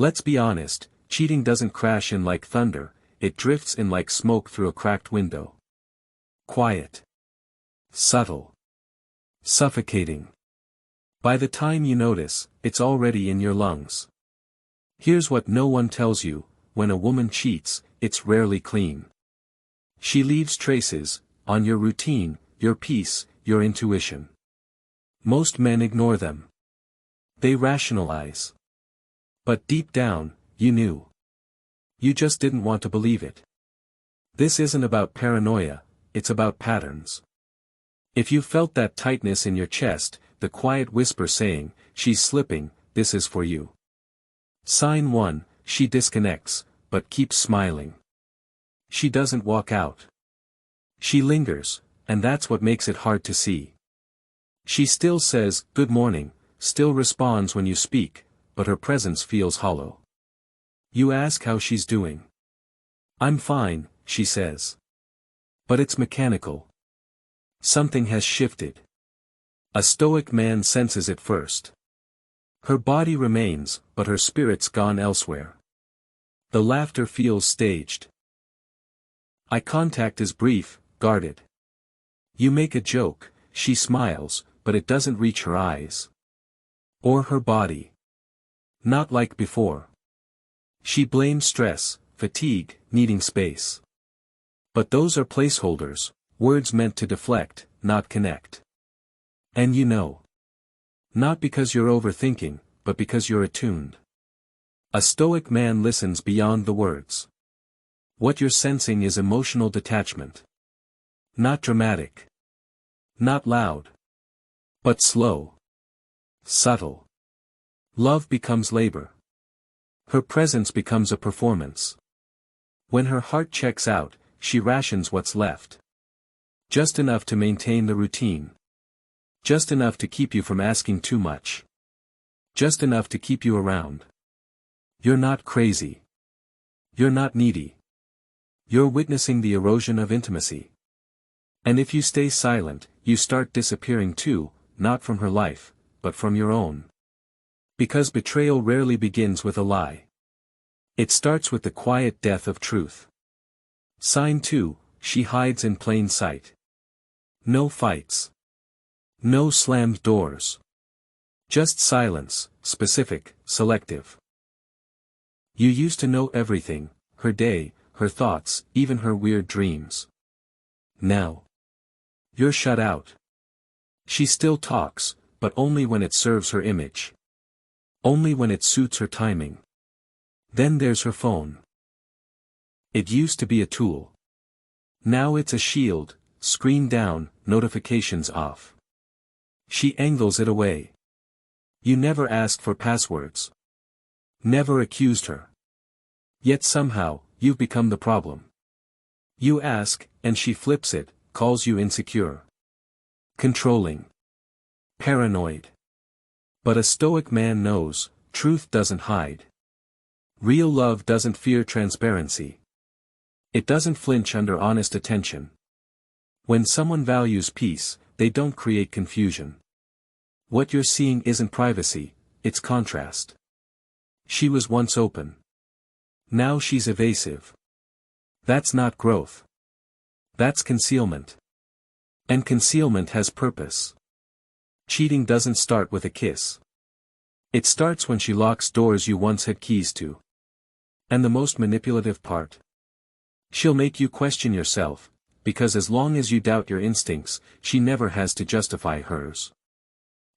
Let's be honest, cheating doesn't crash in like thunder, it drifts in like smoke through a cracked window. Quiet. Subtle. Suffocating. By the time you notice, it's already in your lungs. Here's what no one tells you: when a woman cheats, it's rarely clean. She leaves traces, on your routine, your peace, your intuition. Most men ignore them. They rationalize. But deep down, you knew. You just didn't want to believe it. This isn't about paranoia, it's about patterns. If you felt that tightness in your chest, the quiet whisper saying, "She's slipping, this is for you." Sign 1, she disconnects, but keeps smiling. She doesn't walk out. She lingers, and that's what makes it hard to see. She still says, "Good morning," still responds when you speak, but her presence feels hollow. You ask how she's doing. "I'm fine," she says. But it's mechanical. Something has shifted. A Stoic man senses it first. Her body remains, but her spirit's gone elsewhere. The laughter feels staged. Eye contact is brief, guarded. You make a joke, she smiles, but it doesn't reach her eyes. Or her body. Not like before. She blames stress, fatigue, needing space. But those are placeholders, words meant to deflect, not connect. And you know. Not because you're overthinking, but because you're attuned. A Stoic man listens beyond the words. What you're sensing is emotional detachment. Not dramatic. Not loud. But slow. Subtle. Love becomes labor. Her presence becomes a performance. When her heart checks out, she rations what's left. Just enough to maintain the routine. Just enough to keep you from asking too much. Just enough to keep you around. You're not crazy. You're not needy. You're witnessing the erosion of intimacy. And if you stay silent, you start disappearing too, not from her life, but from your own. Because betrayal rarely begins with a lie. It starts with the quiet death of truth. Sign 2, she hides in plain sight. No fights. No slammed doors. Just silence, specific, selective. You used to know everything, her day, her thoughts, even her weird dreams. Now. You're shut out. She still talks, but only when it serves her image. Only when it suits her timing. Then there's her phone. It used to be a tool. Now it's a shield, screen down, notifications off. She angles it away. You never asked for passwords. Never accused her. Yet somehow, you've become the problem. You ask, and she flips it, calls you insecure. Controlling. Paranoid. But a Stoic man knows, truth doesn't hide. Real love doesn't fear transparency. It doesn't flinch under honest attention. When someone values peace, they don't create confusion. What you're seeing isn't privacy, it's contrast. She was once open. Now she's evasive. That's not growth. That's concealment. And concealment has purpose. Cheating doesn't start with a kiss. It starts when she locks doors you once had keys to. And the most manipulative part? She'll make you question yourself, because as long as you doubt your instincts, she never has to justify hers.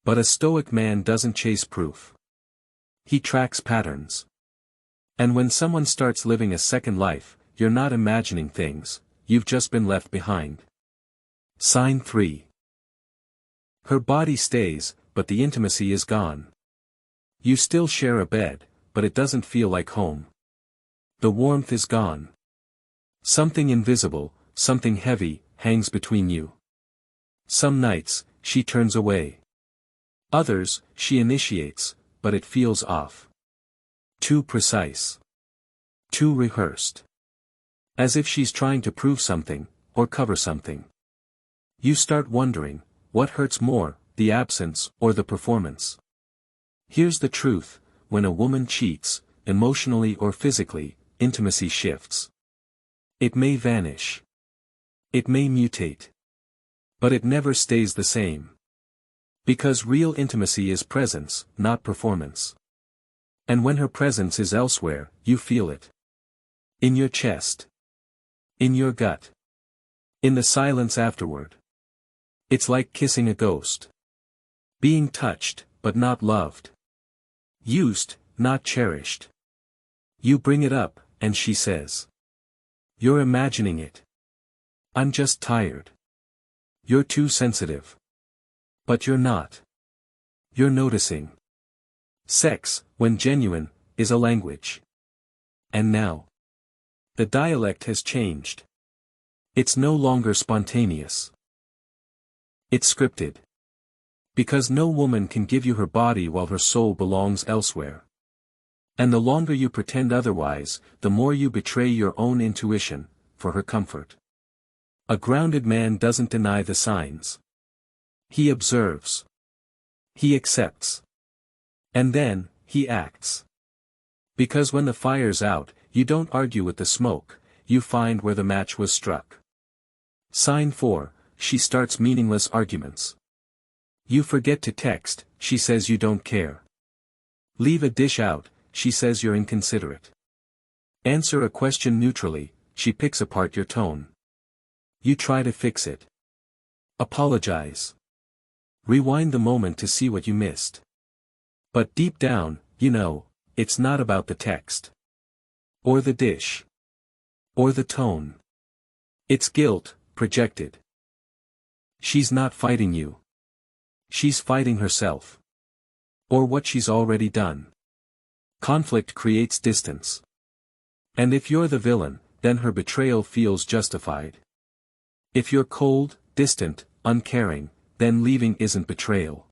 But a Stoic man doesn't chase proof. He tracks patterns. And when someone starts living a second life, you're not imagining things, you've just been left behind. Sign 3. Her body stays, but the intimacy is gone. You still share a bed, but it doesn't feel like home. The warmth is gone. Something invisible, something heavy, hangs between you. Some nights, she turns away. Others, she initiates, but it feels off. Too precise. Too rehearsed. As if she's trying to prove something, or cover something. You start wondering, what hurts more, the absence or the performance? Here's the truth, when a woman cheats, emotionally or physically, intimacy shifts. It may vanish. It may mutate. But it never stays the same. Because real intimacy is presence, not performance. And when her presence is elsewhere, you feel it. In your chest. In your gut. In the silence afterward. It's like kissing a ghost. Being touched, but not loved. Used, not cherished. You bring it up, and she says. You're imagining it. I'm just tired. You're too sensitive. But you're not. You're noticing. Sex, when genuine, is a language. And now. The dialect has changed. It's no longer spontaneous. It's scripted. Because no woman can give you her body while her soul belongs elsewhere. And the longer you pretend otherwise, the more you betray your own intuition, for her comfort. A grounded man doesn't deny the signs. He observes. He accepts. And then, he acts. Because when the fire's out, you don't argue with the smoke, you find where the match was struck. Sign 4, she starts meaningless arguments. You forget to text, she says you don't care. Leave a dish out, she says you're inconsiderate. Answer a question neutrally, she picks apart your tone. You try to fix it. Apologize. Rewind the moment to see what you missed. But deep down, you know, it's not about the text. Or the dish. Or the tone. It's guilt, projected. She's not fighting you. She's fighting herself. Or what she's already done. Conflict creates distance. And if you're the villain, then her betrayal feels justified. If you're cold, distant, uncaring, then leaving isn't betrayal.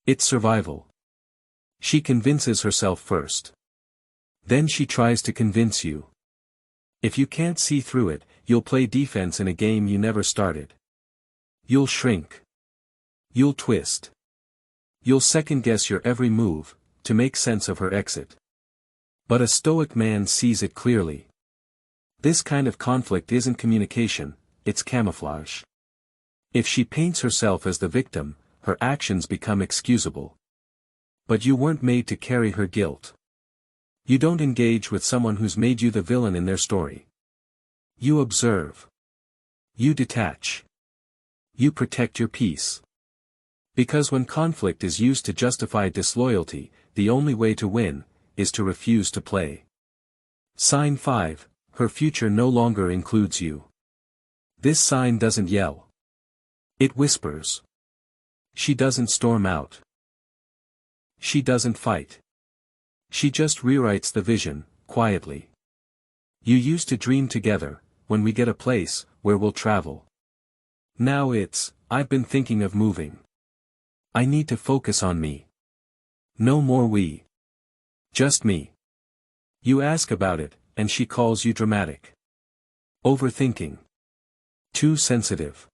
It's survival. She convinces herself first. Then she tries to convince you. If you can't see through it, you'll play defense in a game you never started. You'll shrink. You'll twist. You'll second-guess your every move, to make sense of her exit. But a Stoic man sees it clearly. This kind of conflict isn't communication, it's camouflage. If she paints herself as the victim, her actions become excusable. But you weren't made to carry her guilt. You don't engage with someone who's made you the villain in their story. You observe. You detach. You protect your peace. Because when conflict is used to justify disloyalty, the only way to win, is to refuse to play. Sign 5, her future no longer includes you. This sign doesn't yell. It whispers. She doesn't storm out. She doesn't fight. She just rewrites the vision, quietly. You used to dream together, when we get a place, where we'll travel. Now it's, I've been thinking of moving. I need to focus on me. No more we. Just me. You ask about it, and she calls you dramatic. Overthinking. Too sensitive.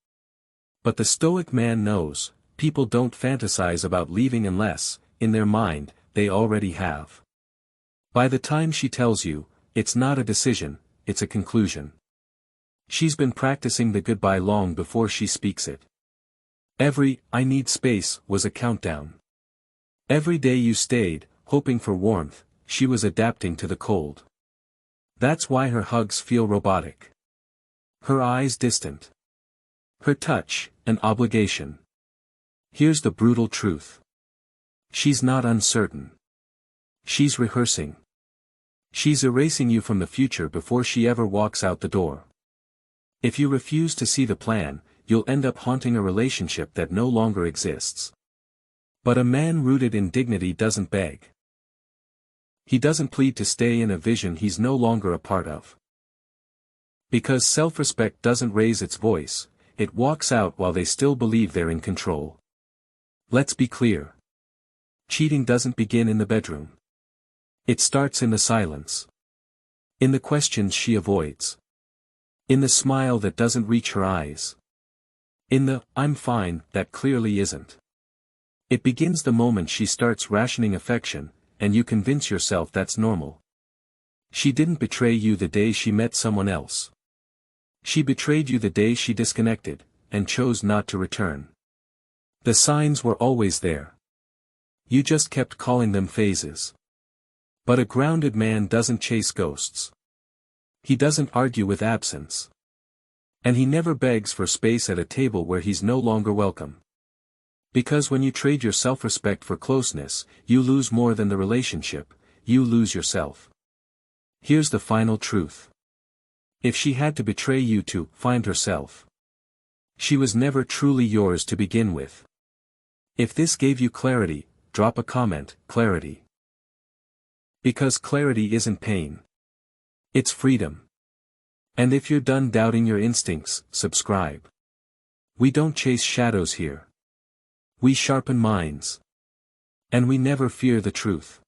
But the Stoic man knows, people don't fantasize about leaving unless, in their mind, they already have. By the time she tells you, it's not a decision, it's a conclusion. She's been practicing the goodbye long before she speaks it. Every, I need space, was a countdown. Every day you stayed, hoping for warmth, she was adapting to the cold. That's why her hugs feel robotic. Her eyes distant. Her touch, an obligation. Here's the brutal truth. She's not uncertain. She's rehearsing. She's erasing you from the future before she ever walks out the door. If you refuse to see the plan, you'll end up haunting a relationship that no longer exists. But a man rooted in dignity doesn't beg. He doesn't plead to stay in a vision he's no longer a part of. Because self-respect doesn't raise its voice, it walks out while they still believe they're in control. Let's be clear. Cheating doesn't begin in the bedroom. It starts in the silence. In the questions she avoids. In the smile that doesn't reach her eyes. In the, I'm fine, that clearly isn't. It begins the moment she starts rationing affection, and you convince yourself that's normal. She didn't betray you the day she met someone else. She betrayed you the day she disconnected, and chose not to return. The signs were always there. You just kept calling them phases. But a grounded man doesn't chase ghosts. He doesn't argue with absence. And he never begs for space at a table where he's no longer welcome. Because when you trade your self-respect for closeness, you lose more than the relationship, you lose yourself. Here's the final truth. If she had to betray you to find herself, she was never truly yours to begin with. If this gave you clarity, drop a comment, clarity. Because clarity isn't pain. It's freedom. And if you're done doubting your instincts, subscribe. We don't chase shadows here. We sharpen minds. And we never fear the truth.